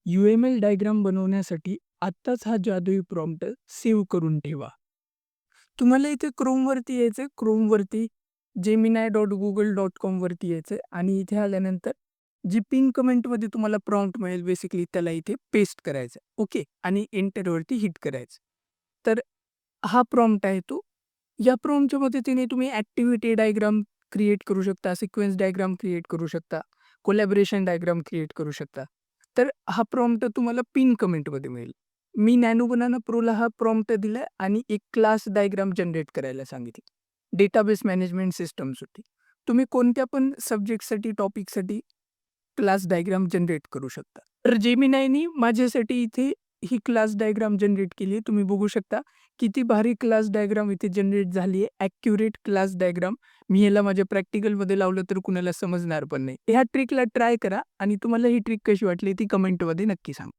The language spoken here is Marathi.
UML डायग्राम बनवण्यासाठी आत्ताच हा जादुई प्रॉम्प्ट सेव्ह करून ठेवा. तुम्हाला इथे Chromeवरती यायचं Chromeवरती gemini.google.com वरती यायचं आणि इथे आल्यानंतर जी पिन कमेंटमध्ये तुम्हाला प्रॉम्प्ट मिळेल बेसिकली त्याला इथे पेस्ट करायचं. ओके. आणि एंटरवरती हिट करायचं. तर हा प्रॉम्प्ट आहे तो. या प्रॉम्प्टच्या मदतीने तुम्ही ॲक्टिव्हिटी डायग्राम क्रिएट करू शकता, सिक्वेन्स डायग्राम क्रिएट करू शकता, कोलॅबोरेशन डायग्राम क्रिएट करू शकता. तर हा प्रॉम्प्ट तुम्हाला पिन कमेंटमध्ये मिळेल. मी नॅनो बनाना प्रोला हा प्रॉम्प्ट दिलाय आणि एक क्लास डायग्राम जनरेट करायला सांगितली. डेटाबेस मॅनेजमेंट सिस्टमसाठी. तुम्ही कोणत्या पण सब्जेक्टसाठी, टॉपिकसाठी क्लास डायग्राम जनरेट करू शकता. तर जेमिनायनी माझ्यासाठी इथे ही क्लास डायग्राम जनरेट केली आहे. तुम्ही बघू शकता किती भारी क्लास डायग्राम इथे जनरेट झाली आहे. Accurate class diagram. मी ह्याला माझ्या प्रॅक्टिकलमध्ये लावलं तर कुणाला समजणार पण नाही. ह्या ट्रिकला ट्राय करा आणि तुम्हाला ही ट्रिक कशी वाटली ती कमेंटमध्ये नक्की सांगा.